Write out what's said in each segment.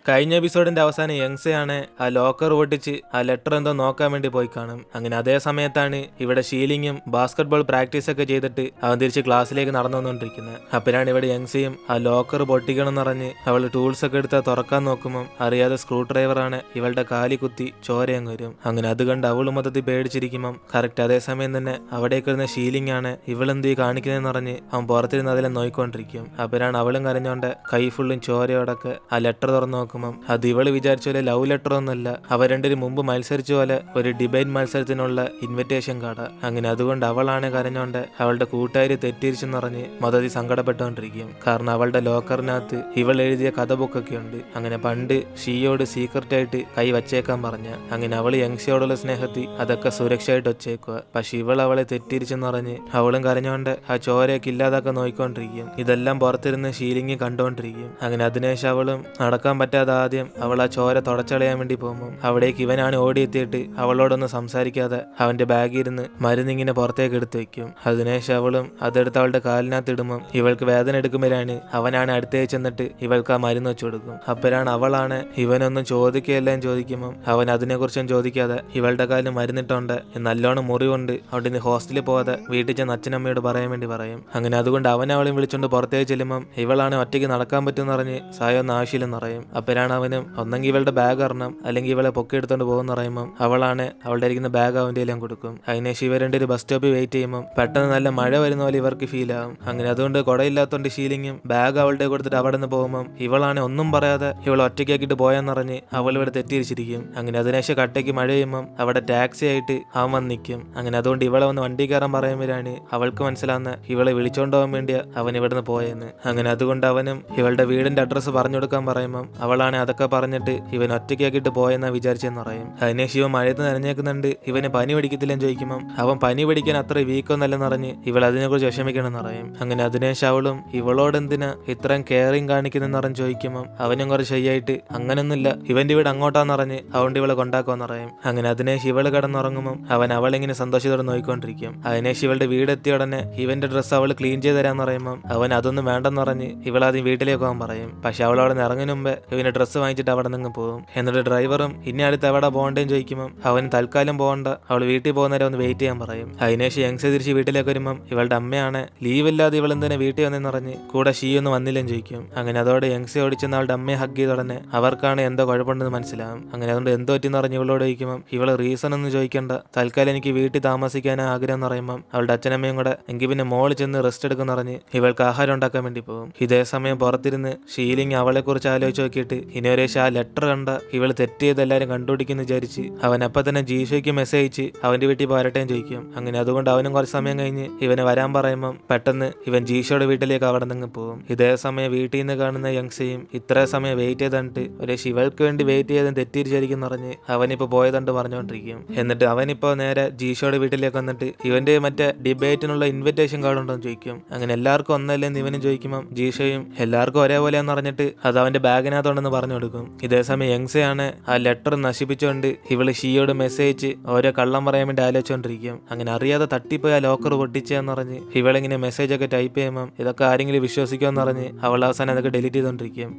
കഴിഞ്ഞ എപ്പിസോഡിന്റെ അവസാനം യങ്സയാണ് ആ ലോക്കർ പൊട്ടിച്ച് ആ ലെറ്റർ എന്തോ നോക്കാൻ വേണ്ടി പോയി കാണും. അങ്ങനെ അതേ സമയത്താണ് ഇവിടെ ഷീലിങ്ങും ബാസ്കറ്റ്ബോൾ പ്രാക്ടീസ് ഒക്കെ ചെയ്തിട്ട് അവൻ തിരിച്ച് ക്ലാസ്സിലേക്ക് നടന്നു വന്നുകൊണ്ടിരിക്കുന്നത്. അപ്പോഴാണ് ഇവിടെ യങ്സയും ആ ലോക്കർ പൊട്ടിക്കണം എന്ന് പറഞ്ഞ് അവൾ ടൂൾസ് ഒക്കെ എടുത്ത് തുറക്കാൻ നോക്കുമ്പോൾ അറിയാതെ സ്ക്രൂ ഡ്രൈവറാണ് ഇവളുടെ കാലി കുത്തി ചോരയങ്ങ് വരും. അങ്ങനെ അത് കണ്ട് അവൾ മൊത്തത്തിൽ പേടിച്ചിരിക്കുമ്പം കറക്റ്റ് അതേ സമയം തന്നെ അവിടേക്ക് വരുന്ന ഷീലിംഗ് ആണ് ഇവളെന്ത് കാണിക്കുന്നതെന്ന് പറഞ്ഞ് അവൻ പുറത്തിരുന്ന് അതിലെ നോയിക്കൊണ്ടിരിക്കും. അപ്പോഴാണ് അവളും കരഞ്ഞോണ്ട് കൈ ഫുള്ളും ചോരയോടൊക്കെ ആ ലെറ്റർ തുറന്നു നോക്കുമ്പം അത് ഇവള് വിചാരിച്ച പോലെ ലവ് ലെറ്റർ ഒന്നല്ല, അവർ രണ്ടുപേരും മുമ്പ് മത്സരിച്ച പോലെ ഒരു ഡിബേറ്റ് മത്സരത്തിനുള്ള ഇൻവിറ്റേഷൻ കാർഡ്. അങ്ങനെ അതുകൊണ്ട് അവളാണ് കരഞ്ഞോണ്ട് അവളുടെ കൂട്ടുകാരി തെറ്റിരിച്ചെന്ന് പറഞ്ഞ് മൊത്തത്തിൽ സങ്കടപ്പെട്ടുകൊണ്ടിരിക്കും. കാരണം അവളുടെ ലോക്കറിനകത്ത് ഇവൾ എഴുതിയ കഥ ബുക്കൊക്കെ ഉണ്ട്. അങ്ങനെ പണ്ട് ഷീയോട് സീക്രട്ട് ആയിട്ട് കൈ വച്ചേക്കാൻ പറഞ്ഞ. അങ്ങനെ അവള് യങ്സിയോടുള്ള സ്നേഹത്തിൽ അതൊക്കെ സുരക്ഷയായിട്ട് വച്ചേക്കുക. പക്ഷെ ഇവൾ അവളെ തെറ്റിരിച്ചെന്ന് പറഞ്ഞ് അവളും കരഞ്ഞോണ്ട് ആ ചോരയൊക്കെ ഇല്ലാതൊക്കെ നോയിക്കൊണ്ടിരിക്കും. ഇതെല്ലാം പുറത്തിരുന്ന് ഷീലിംഗ് കണ്ടുകൊണ്ടിരിക്കും. അങ്ങനെ അതിനുശേഷം അവളും നടക്കാൻ പറ്റാതെ ആദ്യം അവൾ ആ ചോര തുടച്ചളയാൻ വേണ്ടി പോകുമ്പോൾ അവിടേക്ക് ഇവനാണ് ഓടിയെത്തിയിട്ട് അവളോടൊന്നും സംസാരിക്കാതെ അവന്റെ ബാഗിൽ ഇരുന്ന് മരുന്നിങ്ങനെ പുറത്തേക്ക് എടുത്തു വെക്കും. അതിനുശേഷം അവളും അതെടുത്ത് അവളുടെ കാലിനകത്ത് ഇടുമ്പം ഇവൾക്ക് വേദന എടുക്കുമ്പോഴാണ് അവനാണ് അടുത്തേക്ക് ചെന്നിട്ട് ഇവൾക്ക് ആ മരുന്ന് വെച്ചു കൊടുക്കും. അപ്പോഴാണ് അവളാണ് ഇവനൊന്നും ചോദിക്കുകയെല്ലാം ചോദിക്കുമ്പം അവൻ അതിനെക്കുറിച്ചൊന്നും ചോദിക്കാതെ ഇവളുടെ കാലിന് മരുന്നിട്ടോണ്ട് നല്ലോണം മുറിവുണ്ട്, അവിടെ നിന്ന് ഹോസ്റ്റലിൽ പോകാതെ വീട്ടിൽ ചെന്ന് അച്ഛനമ്മയോട് പറയാൻ വേണ്ടി പറയും. അങ്ങനെ അതുകൊണ്ട് അവൻ അവളെയും വിളിച്ചുകൊണ്ട് പുറത്തേക്ക് ചെല്ലുമ്പം ഇവളാണ് ഒറ്റയ്ക്ക് നടക്കാൻ പറ്റുമെന്ന് പറഞ്ഞ് സായൊന്നും ആവശ്യമില്ലെന്ന് പറയും. അപ്പോഴാണ് അവനും ഒന്നെങ്കിൽ ഇവളുടെ ബാഗ് അറിയണം അല്ലെങ്കിൽ ഇവളെ പൊക്കി എടുത്തോണ്ട് പോകുന്ന പറയുമ്പം അവളാണ് അവളുടെ ഇരിക്കുന്ന ബാഗ് അവന്റെ എല്ലാം കൊടുക്കും. അതിനുശേഷം ഇവർ രണ്ടൊരു ബസ് സ്റ്റോപ്പിൽ വെയിറ്റ് ചെയ്യുമ്പോൾ പെട്ടെന്ന് നല്ല മഴ വരുന്ന പോലെ ഇവർക്ക് ഫീൽ ആവും. അങ്ങനെ അതുകൊണ്ട് കുടയില്ലാത്തോണ്ട് ഷീലിങ്ങും ബാഗ് അവളുടെ കൊടുത്തിട്ട് അവിടെ നിന്ന് പോകുമ്പോൾ ഇവളാണ് ഒന്നും പറയാതെ ഇവൾ ഒറ്റയ്ക്കാക്കിയിട്ട് പോയെന്നറിഞ്ഞ് അവൾ ഇവിടെ തെറ്റിയിരിച്ചിരിക്കും. അങ്ങനെ അതിനുശേഷം കട്ടയ്ക്ക് മഴ ചെയ്യുമ്പം അവിടെ ടാക്സി ആയിട്ട് അവൻ വന്ന് നിൽക്കും. അങ്ങനെ അതുകൊണ്ട് ഇവളെ വന്ന് വണ്ടി കയറാൻ പറയുമ്പോഴാണ് അവൾക്ക് മനസ്സിലാവുന്ന ഇവളെ വിളിച്ചോണ്ട് പോകാൻ വേണ്ടിയാ അവൻ ഇവിടുന്ന് പോയെന്ന്. അങ്ങനെ അതുകൊണ്ട് അവനും ഇവളുടെ വീടിന്റെ അഡ്രസ്സ് പറഞ്ഞു കൊടുക്കാൻ പറയുമ്പം അവളാണ് അതൊക്കെ പറഞ്ഞിട്ട് ഇവൻ ഒറ്റയ്ക്കാക്കിയിട്ട് പോയെന്നാ വിചാരിച്ചെന്ന് പറയും. അതിനുശേഷം ഇവൻ മഴയത്ത് നനഞ്ഞേക്കുന്നുണ്ട്, ഇവന് പനി പിടിക്കത്തില്ലെന്ന് ചോദിക്കുമ്പം അവൻ പനി പിടിക്കാൻ അത്ര വീക്കൊന്നല്ലെന്ന് പറഞ്ഞ് ഇവൾ അതിനെക്കുറിച്ച് വിഷമിക്കണമെന്ന് പറയും. അങ്ങനെ അതിനുശേഷം അവളും ഇവളോട് എന്തിനാ ഇത്രയും കെയറിങ് കാണിക്കുന്നെന്ന് പറഞ്ഞ് ചോദിക്കുമ്പം അവനും കുറച്ച് ശരിയായിട്ട് അങ്ങനൊന്നുമില്ല, ഇവന്റെ വീട് അങ്ങോട്ടാന്ന് പറഞ്ഞ് അതുകൊണ്ട് ഇവളെ കൊണ്ടാക്കുമെന്ന് പറയും. അങ്ങനെ അതിനുശേഷം ഇവള് കിടന്നുറങ്ങുമ്പം അവൻ അവളിങ്ങനെ സന്തോഷത്തോടെ നോക്കിക്കൊണ്ടിരിക്കും. അതിനുശേഷം ഇവളുടെ വീടെത്തിയ ഉടനെ ഇവന്റെ ഡ്രസ്സ് അവൾ ക്ലീൻ ചെയ്ത് തരാന്ന് പറയുമ്പം അവൻ അതൊന്നും വേണ്ടെന്ന് പറഞ്ഞ് ഇവളാദ്യം വീട്ടിലേക്ക് പോകാൻ പറയും. പക്ഷെ അവൾ അവിടെ നിന്ന് ഇറങ്ങുന്ന മുമ്പ് ഇവന്റെ ഡ്രസ്സ് വാങ്ങിച്ചിട്ട് അവിടെ നിന്ന് പോകും. എന്നിട്ട് ഡ്രൈവറും ഇനി അടുത്ത് എവിടെ പോകണ്ടേന്ന് ചോദിക്കുമ്പോൾ അവൻ തൽക്കാലം പോകണ്ട, അവൾ വീട്ടിൽ പോകുന്നവരെ ഒന്ന് വെയിറ്റ് ചെയ്യാൻ പറയും. അതിനുശേഷം യങ്സ് തിരിച്ച് വീട്ടിലേക്ക് വരുമ്പം ഇവളുടെ അമ്മയാണ് ലീവ് ഇല്ലാതെ ഇവൾ എന്തിനാ വീട്ടിൽ വന്നെന്ന് പറഞ്ഞ് കൂടെ ഷീയൊന്നും വന്നില്ലെന്ന് ചോദിക്കും. അങ്ങനെ അതോടെ യങ്സ് ഓടിച്ചെന്ന് അവളുടെ അമ്മയെ ഹഗ് ചെയ്ത ഉടനെ അവർക്കാണ് എന്തോ കുഴപ്പമുണ്ടെന്ന് മനസ്സിലാവും. അങ്ങനെ അതുകൊണ്ട് എന്തോ പറ്റിയെന്ന് പറഞ്ഞ് ഇവളോട് ചോദിക്കുമ്പം ഇവള് റീസൺ ഒന്നും ചോദിക്കേണ്ട, തൽക്കാലം എനിക്ക് വീട്ടിൽ താമസിക്കാനാണ് ആഗ്രഹം എന്ന് പറയുമ്പം അവളുടെ അച്ഛനമ്മയും കൂടെ എങ്കിൽ പിന്നെ മോള് ചെന്ന് റെസ്റ്റ് എടുക്കുന്ന പറഞ്ഞ് ഇവൾക്ക് ആഹാരം ഉണ്ടാക്കാൻ വേണ്ടി പോകും. ഇതേ സമയം പുറത്തിരുന്ന് ഷീലിംഗ് അവളെ കുറിച്ച് ആലോചിച്ച് നോക്കിയിട്ട് ഇനി ഒരു ആ ലെറ്റർ കണ്ട ഇവള് തെറ്റ് ചെയ്ത് എല്ലാവരും കണ്ടുപിടിക്കുന്ന വിചാരിച്ച് അവൻ അപ്പം തന്നെ ജീഷോയ്ക്ക് മെസ്സേജ് അയച്ച് അവന്റെ വീട്ടിൽ വരട്ടേന്ന് ചോദിക്കും. അങ്ങനെ അതുകൊണ്ട് അവനും കുറച്ച് സമയം കഴിഞ്ഞ് ഇവനെ വരാൻ പറയുമ്പം പെട്ടെന്ന് ഇവൻ ജീഷോയുടെ വീട്ടിലേക്ക് അവിടെ നിന്ന് പോകും. ഇതേ സമയം വീട്ടിൽ നിന്ന് കാണുന്ന യങ്സയും ഇത്ര സമയം വെയിറ്റ് ചെയ്തിട്ട് ഒരു ശിവൾക്ക് വേണ്ടി വെയിറ്റ് ചെയ്ത് തെറ്റിരിച്ചായിരിക്കും പറഞ്ഞ് അവനിപ്പോ പോയതുണ്ട് പറഞ്ഞുകൊണ്ടിരിക്കും. എന്നിട്ട് അവനിപ്പോ നേരെ ജീഷോയുടെ വീട്ടിലേക്ക് വന്നിട്ട് ഇവന്റെ മറ്റേ ഡിബേറ്റിനുള്ള ഇൻവിറ്റേഷൻ കാർഡ് ഉണ്ടോ എന്ന് ചോദിക്കും. അങ്ങനെ എല്ലാവർക്കും ഒന്നല്ലേന്ന് ഇവനും ചോദിക്കുമ്പം ജീഷോയും എല്ലാവർക്കും ഒരേപോലെയാന്ന് പറഞ്ഞിട്ട് അത് അവന്റെ ബാഗിനകത്തുണ്ടെന്ന് പറഞ്ഞു കൊടുക്കും. ഇതേസമയം യങ്സയാണ് ആ ലെറ്റർ നശിപ്പിച്ചുകൊണ്ട് ഇവള് ഷീയോട് മെസ്സേജ് ഓരോ കള്ളം പറയാൻ വേണ്ടി ആലോചിച്ചുകൊണ്ടിരിക്കും. അങ്ങനെ അറിയാതെ തട്ടിപ്പോയി ആ ലോക്കർ പൊട്ടിച്ചെന്ന് പറഞ്ഞ് ഇവളിങ്ങനെ മെസ്സേജ് ഒക്കെ ടൈപ്പ് ചെയ്യുമ്പോൾ ഇതൊക്കെ ആരെങ്കിലും വിശ്വസിക്കുമെന്ന് പറഞ്ഞ് അവൾ അവസാനം അതൊക്കെ ഡിലീറ്റ് ചെയ്തോണ്ടിരിക്കും.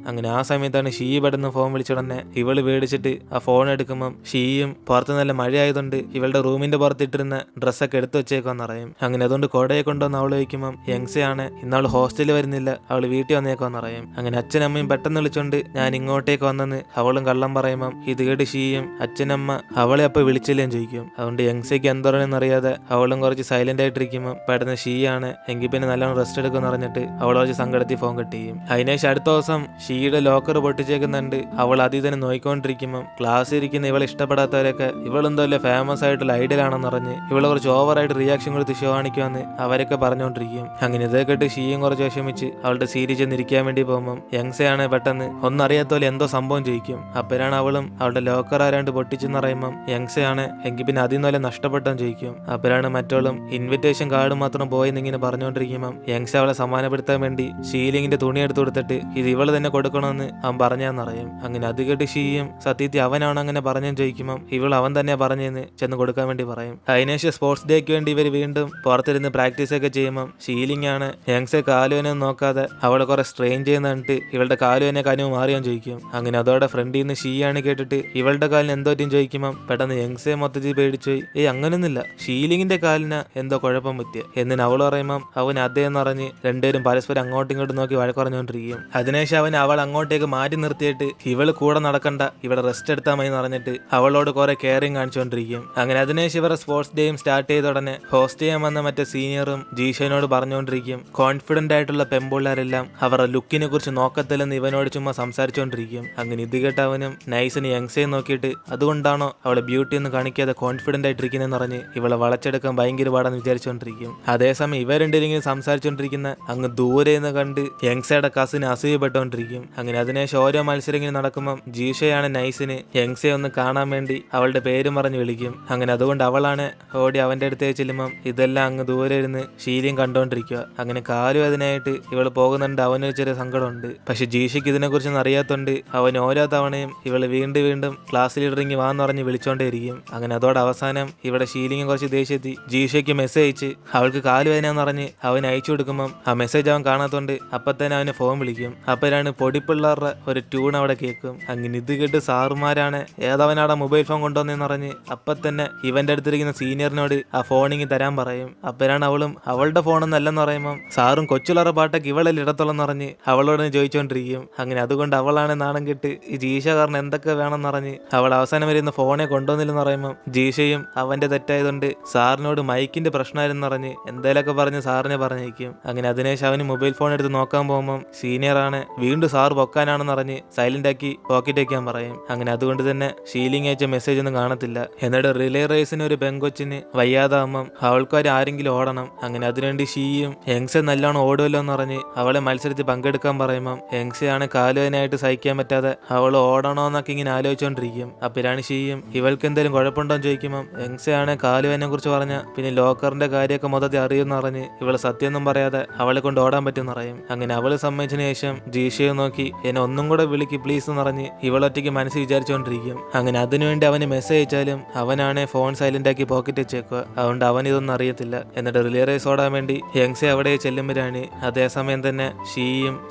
അങ്ങനെ ആ സമയത്താണ് ഷീ പെടുന്ന ഫോൺ വിളിച്ചുടനെ ഇവള് പേടിച്ചിട്ട് ആ ഫോൺ എടുക്കുമ്പം ഷീയും പുറത്ത് നല്ല മഴ ആയതുകൊണ്ട് ഇവളുടെ റൂമിന്റെ പുറത്തിട്ടിരുന്ന ഡ്രസ്സൊക്കെ എടുത്തു വെച്ചേക്കാന്ന് പറയും. അങ്ങനെ അതുകൊണ്ട് കോടയെ കൊണ്ടുവന്ന് അവള് ചോദിക്കുമ്പം യങ്സയാണ് ഇന്നവള് ഹോസ്റ്റലിൽ വരുന്നില്ല, അവള് വീട്ടിൽ വന്നേക്കാന്ന് പറയും. അങ്ങനെ അച്ഛനമ്മയും പെട്ടെന്ന് വിളിച്ചോണ്ട് ഞാൻ ഇങ്ങോട്ടേക്ക് വന്നെന്ന് അവളും കള്ളം പറയുമ്പം ഇത് കേട്ട് ഷീയും അച്ഛനമ്മ അവളെ അപ്പൊ വിളിച്ചില്ലേന്ന് ചോദിക്കും. അതുകൊണ്ട് യങ്സയ്ക്ക് എന്തോരെന്ന് അറിയാതെ അവളും കുറച്ച് സൈലന്റ് ആയിട്ടിരിക്കുമ്പോൾ പെട്ടെന്ന് ഷീയാണ് എങ്കിൽ പിന്നെ നല്ലോണം റെസ്റ്റ് എടുക്കുമെന്ന് പറഞ്ഞിട്ട് അവൾ കുറച്ച് സങ്കടത്തിൽ ഫോൺ കട്ട് ചെയ്യും. അതിനുശേഷം അടുത്ത ദിവസം ഷീയുടെ ലോക്കർ പൊട്ടിച്ചേക്കുന്നുണ്ട്. അവൾ അതിൽ നോയിക്കൊണ്ടിരിക്കുമ്പോൾ ക്ലാസ്സിൽ ഇരിക്കുന്ന ഇവളെ ഇഷ്ടപ്പെടാത്തവരൊക്കെ ഇവളെന്തോ അല്ലേ ഫേമസ് ആയിട്ടുള്ള ഐഡിയലാണെന്ന് പറഞ്ഞ് ഇവളെ കുറച്ച് ഓവറായിട്ട് റിയാക്ഷൻ കൊടുത്ത് ഷോ കാണിക്കുമെന്ന് അവരൊക്കെ പറഞ്ഞുകൊണ്ടിരിക്കും. അങ്ങനെ ഇതേ കേട്ട് ഷീയും കുറച്ച് വിഷമിച്ച് അവളുടെ സീരിയൽ ചെന്ന് ഇരിക്കാൻ വേണ്ടി പോകുമ്പോൾ യങ്സയാണ് പെട്ടെന്ന് ഒന്നറിയാത്ത പോലെ എന്തോ സംഭവം ചോദിക്കും. അപ്പോഴാണ് അവളും അവളുടെ ലോക്കർ ആരാണ്ട് പൊട്ടിച്ചെന്ന് പറയുമ്പം യങ്സയാണ് എങ്കിൽ പിന്നെ അതിൽ നിന്നല്ലേ നഷ്ടപ്പെട്ടെന്ന് ചോദിക്കും. അപ്പോഴാണ് മറ്റോളും ഇൻവിറ്റേഷൻ കാർഡ് മാത്രം പോയെന്ന് ഇങ്ങനെ പറഞ്ഞുകൊണ്ടിരിക്കുമ്പം യങ്സ അവളെ സമ്മാനപ്പെടുത്താൻ വേണ്ടി ഷീലിങ്ങിന്റെ തുണി എടുത്തു കൊടുത്തിട്ട് ഇത് ഇവള് തന്നെ കൊടുക്കണമെന്ന് അവൻ പറഞ്ഞാന്നറിയും. അങ്ങനെ അത് കേട്ട് ഷീയും സത്യത്തിൽ അവനാണ് അങ്ങനെ പറഞ്ഞെന്ന് ചോദിക്കുമ്പം ഇവൾ അവൻ തന്നെ പറഞ്ഞെന്ന് ചെന്ന് കൊടുക്കാൻ വേണ്ടി പറയും. അതിനുശേഷം സ്പോർട്സ് ഡേക്ക് വേണ്ടി ഇവർ വീണ്ടും പുറത്തിരുന്ന് പ്രാക്ടീസ് ഒക്കെ ചെയ്യുമ്പം ഷീലിംഗ് ആണ് യങ്സെ കാലുവിനെ നോക്കാതെ അവളെ കുറെ സ്ട്രെയിൻ ചെയ്യുന്ന കണ്ടിട്ട് ഇവളുടെ കാലുവിനെ കനുവ് മാറിയാൻ ചോദിക്കും. ചോദിക്കും. അങ്ങനെ അതോടെ ഫ്രണ്ടിൽ നിന്ന് ഷീയാണ് കേട്ടിട്ട് ഇവളുടെ കാലിന് എന്തോ പറ്റിയും ചോദിക്കുമ്പോൾ പെട്ടെന്ന് യങ്സെ മൊത്തത്തിൽ പേടിച്ചു പോയി. അങ്ങനൊന്നുമില്ല, ഷീലിങ്ങിന്റെ കാലിന് എന്തോ കുഴപ്പം പറ്റിയ എന്നിന് അവൾ പറയുമ്പോൾ അവൻ അതേന്ന് പറഞ്ഞ് രണ്ടുപേരും പരസ്പരം അങ്ങോട്ടും ഇങ്ങോട്ടും നോക്കി വഴക്കുറഞ്ഞുകൊണ്ടിരിക്കും. അതിനുശേഷം അവൾ അങ്ങോട്ടേക്ക് മാറ്റി നിർത്തിയിട്ട് ഇവള് കൂടെ നടക്കണ്ട, ഇവിടെ റെസ്റ്റ് എടുത്താൽ മതി എന്ന് പറഞ്ഞിട്ട് അവളോട് കുറെ കെയറിങ് കാണിച്ചുകൊണ്ടിരിക്കും. അങ്ങനെ അതിനുശേഷം ഇവരുടെ സ്പോർട്സ് ഡേയും സ്റ്റാർട്ട് ചെയ്ത ഉടനെ ഹോസ്റ്റ് ചെയ്യാൻ വന്ന മറ്റേ സീനിയറും ജീഷനോട് പറഞ്ഞുകൊണ്ടിരിക്കും കോൺഫിഡന്റ് ആയിട്ടുള്ള പെമ്പിള്ളേരെല്ലാം അവരുടെ ലുക്കിനെ കുറിച്ച് നോക്കത്തില്ലെന്ന് ഇവനോട് ചുമ്മാ സംസാരിച്ചുകൊണ്ടിരിക്കും. അങ്ങനെ ഇത് കേട്ട് അവനും നൈസിന് യങ്സയെ നോക്കിയിട്ട് അതുകൊണ്ടാണോ അവളെ ബ്യൂട്ടി ഒന്നും കാണിക്കാതെ കോൺഫിഡന്റ് ആയിട്ടിരിക്കുന്നതെന്ന് പറഞ്ഞ് ഇവളെ വളച്ചെടുക്കാൻ ഭയങ്കര പാടാന്ന് വിചാരിച്ചുകൊണ്ടിരിക്കും. അതേസമയം ഇവ രണ്ടിരിങ്ങനെ സംസാരിച്ചുകൊണ്ടിരിക്കുന്ന അങ്ങ് ദൂരെ നിന്ന് കണ്ട് യങ്സയുടെ കസിന് അസൂയപ്പെട്ടുകൊണ്ടിരിക്കും. അങ്ങനെ അതിനുശേഷം ഓരോ മത്സരം ഇങ്ങനെ നടക്കുമ്പോൾ ജീഷയാണ് നൈസിന് യങ്സയെ ഒന്ന് കാണാൻ വേണ്ടി അവളുടെ പേരും പറഞ്ഞ് വിളിക്കും. അങ്ങനെ അതുകൊണ്ട് അവളാണ് ഓടി അവന്റെ അടുത്തേക്ക് ചെല്ലുമ്പം ഇതെല്ലാം അങ്ങ് ദൂരെ ഇരുന്ന് ഷീലിയും കണ്ടോണ്ടിരിക്കുക. അങ്ങനെ കാലുവേദനയായിട്ട് ഇവള് പോകുന്നുണ്ട്. അവനൊരു ചെറിയ സങ്കടമുണ്ട്. പക്ഷെ ജീഷയ്ക്ക് ഇതിനെക്കുറിച്ചൊന്നും അറിയാത്തോണ്ട് അവൻ ഓരോ തവണയും ഇവള് വീണ്ടും വീണ്ടും ക്ലാസ്സിൽ ഇറങ്ങി വാന്ന് പറഞ്ഞ് വിളിച്ചോണ്ടേയിരിക്കും. അങ്ങനെ അതോടെ അവസാനം ഇവിടെ ഷീലിങ് കുറച്ച് ദേഷ്യത്തി ജീഷയ്ക്ക് മെസ്സേജ് അയച്ച് അവൾക്ക് കാലുവേദന എന്ന് പറഞ്ഞ് അവൻ അയച്ചു കൊടുക്കുമ്പം ആ മെസ്സേജ് അവൻ കാണാത്തോണ്ട് അപ്പൊ തന്നെ അവന് ഫോൺ വിളിക്കും. അപ്പോഴാണ് പൊടിപ്പിള്ളേരുടെ ഒരു ട്യൂൺ അവിടെ കേൾക്കും. അങ്ങനെ ഇത് കേട്ട് സാറുമാരാണ് ഏതവനാടെ മൊബൈൽ ഫോൺ കൊണ്ടുവന്നെന്ന് പറഞ്ഞ് അപ്പൊ തന്നെ ഇവന്റെ അടുത്തിരിക്കുന്ന സീനിയറിനോട് ആ ഫോണിങ് തരാൻ പറയും. അപ്പോഴാണ് അവളും അവളുടെ ഫോണൊന്നല്ലെന്ന് പറയുമ്പം സാറും കൊച്ചുളറ പാട്ടൊക്കെ ഇവളെല്ലാം ഇടത്തോളം പറഞ്ഞ് അവളോട് ചോദിച്ചുകൊണ്ടിരിക്കും. അങ്ങനെ അതുകൊണ്ട് അവളാണ് നാണം കെട്ട് ഈ ജീഷ കാരണം എന്തൊക്കെ വേണമെന്ന് പറഞ്ഞ് അവൾ അവസാനം വരുന്ന ഫോണെ കൊണ്ടുവന്നില്ലെന്ന് പറയുമ്പോൾ ജീഷയും അവന്റെ തെറ്റായതുകൊണ്ട് സാറിനോട് മൈക്കിന്റെ പ്രശ്നമായിരുന്നു പറഞ്ഞ് എന്തേലൊക്കെ പറഞ്ഞ് സാറിനെ പറഞ്ഞേക്കും. അങ്ങനെ അതിനുശേഷം അവന് മൊബൈൽ ഫോൺ എടുത്ത് നോക്കാൻ പോകുമ്പോൾ സീനിയറാണ് വീണ്ടും സാറ് പൊക്കാനാണെന്ന് പറഞ്ഞ് സൈലന്റ് ആക്കി പോക്കറ്റ് വയ്ക്കാൻ പറയും. അങ്ങനെ അതുകൊണ്ട് തന്നെ ഷീലിംഗ് അയച്ച മെസ്സേജ് ഒന്നും കാണത്തില്ല. എന്നിട്ട് റിലേ റേസിന് ഒരു പെങ്കൊച്ചിന് വയ്യാതാകുമ്പം അവൾക്കാർ ആരെങ്കിലും ഓടണം. അങ്ങനെ അതിനുവേണ്ടി ഷീയും യങ്സെ നല്ലോണം ഓടുമല്ലോ എന്ന് പറഞ്ഞ് അവളെ മത്സരത്തിൽ പങ്കെടുക്കാൻ പറയുമ്പം യങ്സയാണ് കാലുവേദനയായിട്ട് സഹിക്കാൻ പറ്റാതെ അവൾ ഓടണോന്നൊക്കെ ഇങ്ങനെ ആലോചിച്ചുകൊണ്ടിരിക്കും. അപ്പോഴാണ് ഷീയും ഇവൾക്ക് എന്തെങ്കിലും കുഴപ്പമുണ്ടോ എന്ന് ചോദിക്കുമ്പം യങ്സയാണ് കാലുവേദനയെ കുറിച്ച് പറഞ്ഞ പിന്നെ ലോക്കറിന്റെ കാര്യമൊക്കെ മൊത്തത്തിൽ അറിയുമെന്ന് പറഞ്ഞ് ഇവള് സത്യമൊന്നും പറയാതെ അവളെ കൊണ്ട് ഓടാൻ പറ്റുമെന്ന് പറയും. അങ്ങനെ അവള് സമ്മതിച്ചതിന് ശേഷം ജീഷയെ നോക്കി എന്നെ ഒന്നും കൂടെ വിളിക്ക് പ്ലീസ് എന്ന് പറഞ്ഞ് ഇവളൊറ്റയ്ക്ക് മനസ്സിൽ വിചാരിച്ചുകൊണ്ടിരിക്കും. അങ്ങനെ അതിനുവേണ്ടി അവന് മെസ്സേജ് അയച്ചാലും അവനാണ് ഫോൺ സൈലന്റ് ആക്കി പോക്കറ്റ് വെച്ചേക്കുക. അതുകൊണ്ട് അവൻ ഇതൊന്നും അറിയത്തില്ല. എന്നിട്ട് റിലേ റേസ് ഓടാൻ വേണ്ടി യങ്സെ അവിടെ ചെല്ലുമ്പോഴാണ് അതേസമയം തന്നെ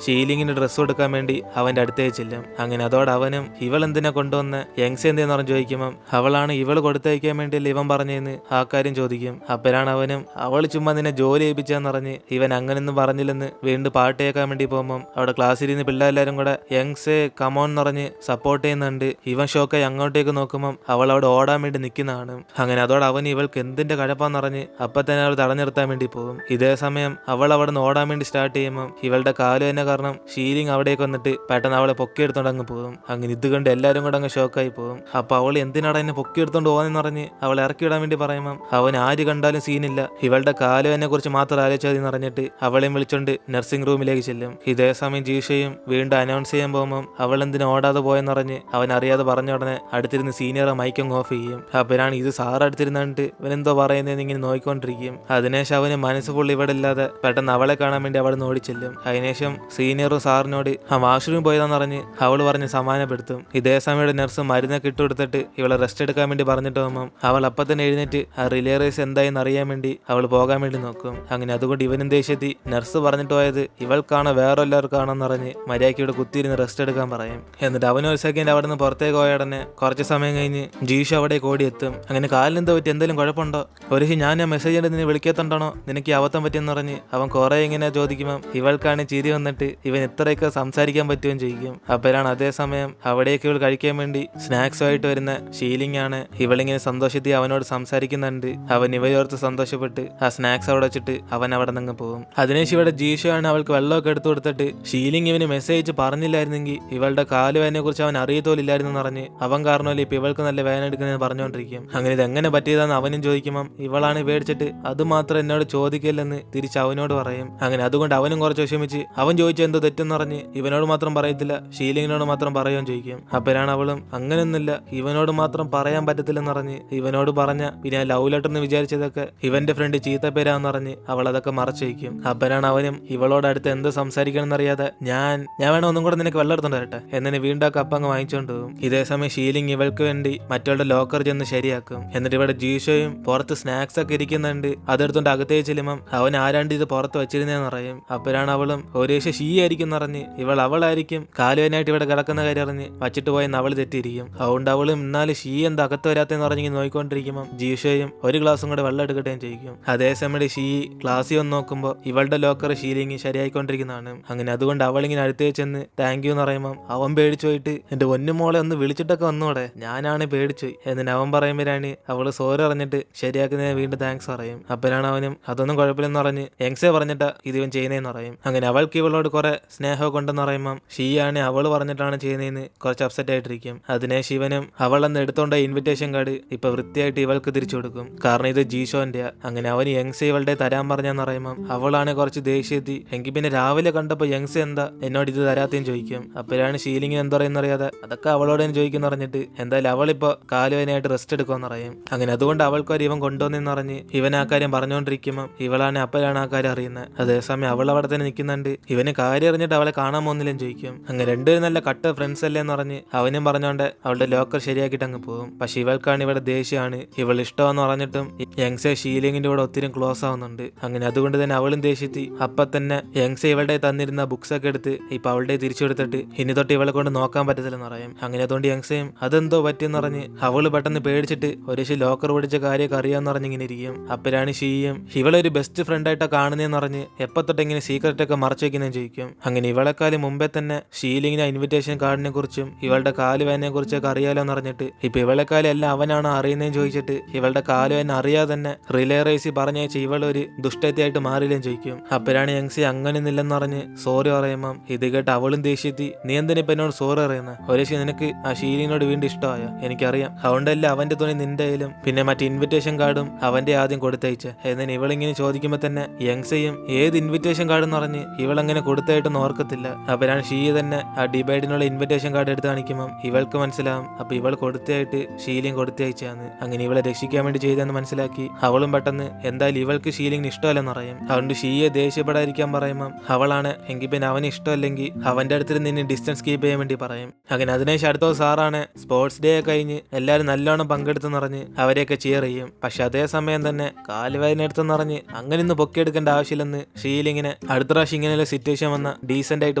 ഷീലിങ്ങിന് ഡ്രസ്സ് കൊടുക്കാൻ വേണ്ടി അവന്റെ അടുത്തേക്ക് ചെല്ലും. അങ്ങനെ അതോടെ അവനും ഇവൾ എന്തിനാ കൊണ്ടുവന്ന് യങ്സെ എന്തെന്ന് പറഞ്ഞ് ചോദിക്കുമ്പം അവളാണ് ഇവള് കൊടുത്തയക്കാൻ വേണ്ടിയല്ലേ ഇവൻ പറഞ്ഞെന്ന് ആ കാര്യം ചോദിക്കും. അപ്പോഴാണ് അവനും അവൾ ചുമ്മാ നിന്നെ ജോലി ഏൽപ്പിച്ചാന്ന് പറഞ്ഞ് ഇവൻ അങ്ങനൊന്നും പറഞ്ഞില്ലെന്ന് വീണ്ടും പാട്ട് കേൾക്കാൻ വേണ്ടി പോകുമ്പോൾ അവിടെ ക്ലാസ്സിൽ നിന്ന് പിള്ളേരെല്ലാരും കൂടെ യങ്സെ കമോൺ എന്ന് പറഞ്ഞ് സപ്പോർട്ട് ചെയ്യുന്നുണ്ട്. ഇവൻ ഷോക്കായി അങ്ങോട്ടേക്ക് നോക്കുമ്പം അവൾ അവിടെ ഓടാൻ വേണ്ടി നിൽക്കുന്നതാണ്. അങ്ങനെ അതോടെ അവൻ ഇവൾക്ക് എന്തിന്റെ കഴപ്പാന്ന് പറഞ്ഞ് അപ്പൊ തന്നെ അവൾ തടഞ്ഞിർത്താൻ വേണ്ടി പോകും. ഇതേ സമയം അവൾ അവിടെ നിന്ന് ഓടാൻ വേണ്ടി സ്റ്റാർട്ട് ചെയ്യുമ്പോൾ ഇവളുടെ കാല് തന്നെ കാരണം ഷീലിംഗ് അവിടേക്ക് വന്നിട്ട് പെട്ടെന്ന് അവളെ പൊക്കിയെടുത്തോണ്ട് അങ്ങ് പോകും. അങ്ങനെ ഇത് കണ്ട് എല്ലാവരും കൂടെ അങ്ങ് ഷോക്കായി പോകും. അപ്പൊ അവൾ എന്തിനാണ് എന്നെ പൊക്കിയെടുത്തോണ്ട് പോകുന്നതെന്ന് പറഞ്ഞ് അവൾ ഇറക്കിയിടാൻ വേണ്ടി പറയുമ്പം അവൻ ആര് കണ്ടാലും സീനില്ല, ഇവളുടെ കാലുവേദനയെ കുറിച്ച് മാത്രം ആലോചിച്ചാൽ പറഞ്ഞിട്ട് അവളെയും വിളിച്ചോണ്ട് നഴ്സിംഗ് റൂമിലേക്ക് ചെല്ലും. ഇതേ സമയം ജീഷയും വീണ്ടും അനൗൺസ് ചെയ്യാൻ പോകുമ്പോൾ അവൾ എന്തിനാ ഓടാതെ പോയെന്ന് പറഞ്ഞ് അവൻ അറിയാതെ പറഞ്ഞ ഉടനെ അടുത്തിരുന്ന് സീനിയർ മൈക്കും ഓഫ് ചെയ്യും. അപ്പോഴാണ് ഇത് സാർ അടുത്തിരുന്നിട്ട് ഇവനെന്തോ പറയുന്നതെന്ന് ഇങ്ങനെ നോക്കിക്കൊണ്ടിരിക്കും. അതിനുശേഷം അവന് മനസ്സ് ഫുള്ള് ഇവിടെ ഇല്ലാതെ പെട്ടെന്ന് അവളെ കാണാൻ വേണ്ടി അവിടെ നിന്ന് ഓടിച്ചെല്ലും. അതിനുശേഷം സീനിയറും സാറിനോട് ആ വാഷ്റൂം പോയതാന്ന് പറഞ്ഞ് അവൾ പറഞ്ഞ് സമാധാനപ്പെടുത്തും. ഇതേ സമയം നഴ്സ് മരുന്നൊക്കെ ഇട്ടുകൊടുത്തിട്ട് ഇവളെ റെസ്റ്റ് എടുക്കാൻ വേണ്ടി പറഞ്ഞിട്ട് പോകുമ്പോൾ അവൾ അപ്പൊ തന്നെ എഴുന്നേറ്റ് ആ റിലേ റേസ് എന്തായെന്ന് അറിയാൻ വേണ്ടി അവൾ പോകാൻ വേണ്ടി നോക്കും. അങ്ങനെ അതുകൊണ്ട് ഇവനും ദേഷ്യത്തി നഴ്സ് പറഞ്ഞിട്ട് പോയത് ഇവൾക്കാണോ വേറെ എല്ലാവർക്കാണോന്ന് പറഞ്ഞ് മര്യാദയ്ക്ക് ഇവിടെ കുത്തിയിരുന്ന് റെസ്റ്റ് എടുക്കാൻ പറയും. എന്നിട്ട് അവനൊരു സെക്കൻഡ് അവിടെ നിന്ന് പുറത്തേക്ക് പോയ ഉടനെ കുറച്ച് സമയം കഴിഞ്ഞ് ജീഷ അവിടെ ഓടിയെത്തും. അങ്ങനെ കാലിനെന്തോ പറ്റി, എന്തെങ്കിലും കുഴപ്പമുണ്ടോ? ഒരു ഞാൻ മെസ്സേജ് ചെയ്ത് നിന്നെ വിളിക്കാത്തണ്ടാണോ നിനക്ക് അബദ്ധം പറ്റിയെന്ന് പറഞ്ഞ് അവൻ കുറെ ഇങ്ങനെ ചോദിക്കുമ്പോൾ ഇവൾക്കാണ് ചിരി വന്നിട്ട് ഇവൻ ഇത്രയൊക്കെ സംസാരിക്കാൻ പറ്റുകയും ചെയ്യും. അപ്പോഴാണ് അതേസമയം അവിടേക്ക് ഇവൾ കഴിക്കാൻ വേണ്ടി സ്നാക്സുമായിട്ട് വരുന്ന ഷീലിംഗ് ആണ്. ഇവളിങ്ങനെ സന്തോഷത്തിൽ അവനോട് സംസാരിക്കുന്നുണ്ട്. അവൻ ഇവയോർത്ത് സന്തോഷപ്പെട്ട് ആ സ്നാക്സ് അവിടെ വെച്ചിട്ട് അവൻ അവിടെ നിന്ന് പോകും. അതിനുശേഷം ഇവിടെ ജീഷയാണ് അവൾക്ക് വെള്ളമൊക്കെ എടുത്തു കൊടുത്തിട്ട് ഷീലിംഗ് ഇവന് മെസ്സേജ് പറഞ്ഞില്ലായിരുന്നെങ്കിൽ ഇവളുടെ കാലുവേദനയെ കുറിച്ച് അവൻ അറിയത്തോലില്ലായിരുന്നു പറഞ്ഞ് അവൻ കാരണമല്ലേ ഇപ്പൊ ഇവൾക്ക് നല്ല വേദന എടുക്കുന്നതെന്ന് പറഞ്ഞുകൊണ്ടിരിക്കും. അങ്ങനെ ഇത് എങ്ങനെ പറ്റിയതാന്ന് അവനും ചോദിക്കുമ്പം ഇവളാണ് പേടിച്ചിട്ട് അത് മാത്രം എന്നോട് ചോദിക്കില്ലെന്ന് തിരിച്ച് അവനോട് പറയും. അങ്ങനെ അതുകൊണ്ട് അവനും കുറച്ച് വിഷമിച്ച് അവൻ ചോദിച്ച എന്തോ തെറ്റെന്ന് പറഞ്ഞ് ഇവനോട് മാത്രം പറയത്തില്ല, ഷീലിങ്ങിനോട് മാത്രം പറയുകയും ചോദിക്കും. അപ്പോഴാണ് അവളും അങ്ങനൊന്നുമില്ല, ഇവനോട് മാത്രം പറയാൻ പറ്റത്തില്ലെന്ന് പറഞ്ഞ് ഇവനോട് പറഞ്ഞ പിന്നെ ലവ് ലെറ്റർ എന്ന് വിചാരിച്ചതൊക്കെ ഇവന്റെ ഫ്രണ്ട് ചീത്തപ്പേരാന്ന് പറഞ്ഞ് അവൾ അതൊക്കെ മറച്ചു വയ്ക്കും. അപ്പോഴാണ് അവനും ഇവളോട് അടുത്ത് എന്ത് സംസാരിക്കണം എന്നറിയാതെ ഞാൻ വേണം ഒന്നും കൂടെ നിനക്ക് വെള്ളം എടുത്തോണ്ട് വരട്ടെ എന്നിട്ട് വീണ്ടും ആ കപ്പ് അങ്ങ് വാങ്ങിച്ചോണ്ട് പോകും. ഇതേസമയം ഷീലിംഗ് ഇവൾക്ക് വേണ്ടി മറ്റുള്ള ലോക്കർ ചെന്ന് ശരിയാക്കും. എന്നിട്ട് ഇവിടെ ജീഷയും പുറത്ത് സ്നാക്സ് ഒക്കെ ഇരിക്കുന്നുണ്ട്. അതെടുത്തോണ്ട് അകത്തേക്ക് ചെല്ലുമ്പം അവൻ ആരാണ്ട് ഇത് പുറത്ത് വെച്ചിരുന്നേന്ന് പറയും. അപ്പോഴാണ് അവളും ഒരു ഷീ ആയിരിക്കും പറഞ്ഞ് അവളായിരിക്കും കാലുവനായിട്ട് ഇവിടെ കിടക്കുന്ന കാര്യം അറിഞ്ഞ് വച്ചിട്ട് പോയെന്ന് അവള് തെറ്റിയിരിക്കും. അതുകൊണ്ട് അവളും ഇന്നാലും ഷീ എന്താ അകത്ത് വരാത്തെന്ന് പറഞ്ഞ് നോക്കിക്കൊണ്ടിരിക്കുമ്പോൾ ജീഷോയും ഒരു ഗ്ലാസും കൂടെ വെള്ളം എടുക്കട്ടെയും ചെയ്യിക്കും. അതേസമയം ഷീ ക്ലാസ്സിൽ വന്ന് നോക്കുമ്പോൾ ഇവളുടെ ലോക്കർ ഷീലിങ് ശരിയായിക്കൊണ്ടിരിക്കുന്നതാണ്. അങ്ങനെ അതുകൊണ്ട് അവളിങ്ങനെ അടുത്തേ ചെന്ന് താങ്ക് യു എന്ന് പറയുമ്പോൾ അവൻ പേടിച്ചു പോയിട്ട് എന്റെ ഒന്നുമോളെ ഒന്ന് വിളിച്ചിട്ടൊക്കെ വന്നോടെ, ഞാനാണ് പേടിച്ചു എന്നിട്ട് അവൻ പറയുമ്പോഴാണ് അവള് സോറി പറഞ്ഞിട്ട് ശരിയാക്കുന്നതിന് വീണ്ടും താങ്ക്സ് പറയും. അപ്പോഴാണ് അവനും അതൊന്നും കുഴപ്പമില്ലെന്ന് പറഞ്ഞ് യങ്സേ പറഞ്ഞിട്ടാ ഇത് ഇവൻ ചെയ്യുന്നതെന്ന് പറയും. അങ്ങനെ അവൾക്ക് ഇവളോട് കുറെ സ്നേഹമൊക്കെ ഉണ്ടെന്ന് പറയുമ്പോൾ ഷീയാണ് അവള് പറഞ്ഞിട്ടാണ് ചെയ്യുന്നതെന്ന് കുറച്ച് അപ്സെറ്റ് ആയിട്ടിരിക്കും. അതിനെ ശിവനും അവളെന്ന് എടുത്തോണ്ട ഇൻവിറ്റേഷൻ കാർഡ് ഇപ്പൊ വൃത്തിയായിട്ട് ഇവൾക്ക് തിരിച്ചു കൊടുക്കും. കാരണം ഇത് ജീഷോന്റെ. അങ്ങനെ അവന് യങ്സേ ഇവളുടെ തരാൻ പറഞ്ഞെന്ന് പറയുമ്പോൾ അവളാണ് കുറച്ച് ദേഷ്യത്തി. എങ്കിൽ പിന്നെ രാവിലെ കണ്ടപ്പോ യങ്സേ എന്താ എന്നോട് ഇത് തരാത്തേന്ന് ചോദിക്കും. അപ്പോഴാണ് ഷീലിങ്ങിന് എന്താ പറയുന്നറിയാതെ അതൊക്കെ അവളോട് തന്നെ ചോദിക്കുന്ന പറഞ്ഞിട്ട് എന്തായാലും അവളിപ്പോ കാലുവേനായിട്ട് റെസ്റ്റ് എടുക്കുമെന്ന് പറയും. അങ്ങനെ അതുകൊണ്ട് അവൾക്കൊരു ഇവൻ കൊണ്ടുവന്നെന്ന് പറഞ്ഞ് ഇവൻ ആ കാര്യം പറഞ്ഞുകൊണ്ടിരിക്കുമ്പോൾ ഇവളാണ് അപ്പോഴാണ് ആ കാര്യം അറിയുന്നത്. അതേസമയം അവൾ അവിടെ തന്നെ നിൽക്കുന്നുണ്ട്. ഇവന് കാര്യം അറിഞ്ഞിട്ട് അവളെ കാണാൻ പോകുന്നില്ലെന്ന് ചോദിക്കും. അങ്ങനെ രണ്ടുപേരും നല്ല കട്ട ഫ്രണ്ട്സ് അല്ലേ എന്ന് പറഞ്ഞ് അവനും പറഞ്ഞോണ്ട് അവളുടെ ലോക്കർ ശരിയാക്കിയിട്ട് അങ്ങ് പോകും. പക്ഷെ ഇവൾക്കാണ് ഇവിടെ ദേഷ്യമാണ്. ഇവൾ ഇഷ്ടമെന്ന് പറഞ്ഞിട്ടും യങ്സെ ഷീലിങ്ങിന്റെ കൂടെ ഒത്തിരി ക്ലോസ് ആവുന്നുണ്ട്. അങ്ങനെ അതുകൊണ്ട് തന്നെ അവളും ദേഷ്യത്തി അപ്പൊ തന്നെ യങ്സെ ഇവളുടെ തന്നിരുന്ന ബുക്സ് ഒക്കെ എടുത്ത് ഇപ്പൊ അവളുടെ തിരിച്ചു കൊടുത്തിട്ട് ഇനി തൊട്ട് ഇവളെ കൊണ്ട് നോക്കാൻ പറ്റത്തില്ലെന്ന് പറയും. അങ്ങനെ അതുകൊണ്ട് യങ്സയും അതെന്തോ പറ്റിയെന്ന് പറഞ്ഞ് അവള് പെട്ടെന്ന് പേടിച്ചിട്ട് ഒരു ലോക്കർ പിടിച്ച കാര്യമൊക്കെ അറിയാന്ന് പറഞ്ഞ് ഇങ്ങനെ ഇരിക്കും. അപ്പോഴാണ് ഷീയും ഇവളൊരു ബെസ്റ്റ് ഫ്രണ്ട് ആയിട്ടാ കാണുന്നതെന്ന് പറഞ്ഞ് എപ്പോ തൊട്ട് ഇങ്ങനെ സീക്രറ്റ് ഒക്കെ മറച്ചു വെക്കുന്നതെന്ന് ചോദിക്കും. അങ്ങനെ ഇവളെക്കാളും മുമ്പേ തന്നെ ഷീലിങ്ങിന് ഇൻവിറ്റേഷൻ കാർഡിനെ കുറിച്ചും ഇവളുടെ കാലുവേനെ കുറിച്ചൊക്കെ അറിയാലോ എന്ന് പറഞ്ഞിട്ട് ഇപ്പൊ ഇവളെക്കാലം എല്ലാം അവനാണോ അറിയുന്നതെന്ന് ചോദിച്ചിട്ട് ഇവളുടെ കാലുവേന അറിയാതെ തന്നെ റിലേ റേസി പറഞ്ഞയച്ച് ഇവളൊരു ദുഷ്ടത്തിയായിട്ട് മാറിയില്ലെന്ന് ചോദിക്കും. അപ്പോഴാണ് യങ്സി അങ്ങനെയൊന്നില്ലെന്ന് പറഞ്ഞ് സോറി പറയുമ്പം ഇത് കേട്ട് അവളും ദേഷ്യത്തി നീ എന്തിനാ ഇപ്പൊ എന്നോട് സോറി അറിയുന്നത്? ഒരേശി നിനക്ക് ആ ഷീലിനോട് വീണ്ടും ഇഷ്ടമായോ? എനിക്കറിയാം, അതുകൊണ്ടല്ലേ അവന്റെ തുണി നിന്റെ കയ്യിലും പിന്നെ മറ്റേ ഇൻവിറ്റേഷൻ കാർഡും അവന്റെ ആദ്യം കൊടുത്തയച്ച. എന്നിട്ട് ഇവളിങ്ങനെ ചോദിക്കുമ്പോ തന്നെ യങ്സയും ഏത് ഇൻവിറ്റേഷൻ കാർഡ് എന്ന് പറഞ്ഞ് ഇവളങ്ങനെ കൊടുത്തായിട്ടൊന്നും ഓർക്കത്തില്ല. അപ്പോഴാണ് ഷീ തന്നെ ആ ഡിബേറ്റിനുള്ള ഇൻവിറ്റേഷൻ കാർഡ് എടുത്ത് കാണിക്കുമ്പോൾ ഇവൾക്ക് മനസ്സിലാവും അപ്പൊ ഇവൾ കൊടുത്തായിട്ട് ഷീലിയും കൊടുത്തയച്ചാന്ന്. അങ്ങനെ ഇവളെ രക്ഷിക്കാൻ വേണ്ടി ചെയ്തെന്ന് മനസ്സിലാക്കി അവളും പെട്ടെന്ന് എന്തായാലും ഇവൾക്ക് ഷീലിങ്ങിന് ഇഷ്ടമല്ലെന്ന് പറയും. അതുകൊണ്ട് ഷീയെ ദേഷ്യപ്പെടാതിരിക്കാൻ പറയുമ്പോൾ അവളാണ് എങ്കിൽ പിന്നെ അവന് ഇഷ്ടമല്ലെങ്കിൽ അവന്റെ അടുത്ത് നിന്ന് ഡിസ്റ്റൻസ് കീപ്പ് ചെയ്യാൻ വേണ്ടി പറയും. അങ്ങനെ അതിനുശേഷം അടുത്ത സാറാണ് സ്പോർട്സ് ഡേ കഴിഞ്ഞ് എല്ലാവരും നല്ലോണം പങ്കെടുത്തെന്ന് പറഞ്ഞ് അവരെയൊക്കെ ചിയർ ചെയ്യും. പക്ഷെ അതേ സമയം തന്നെ കാലുവേദനെടുത്തെന്ന് പറഞ്ഞ് അങ്ങനെ ഇന്ന് പൊക്കിയെടുക്കേണ്ട ആവശ്യമില്ലെന്ന് ഷീലിങ്ങിനെ അടുത്ത പ്രാവശ്യം ഇങ്ങനെയുള്ള സിറ്റുവേഷൻ വന്ന ഡീസെന്റ് ആയിട്ട്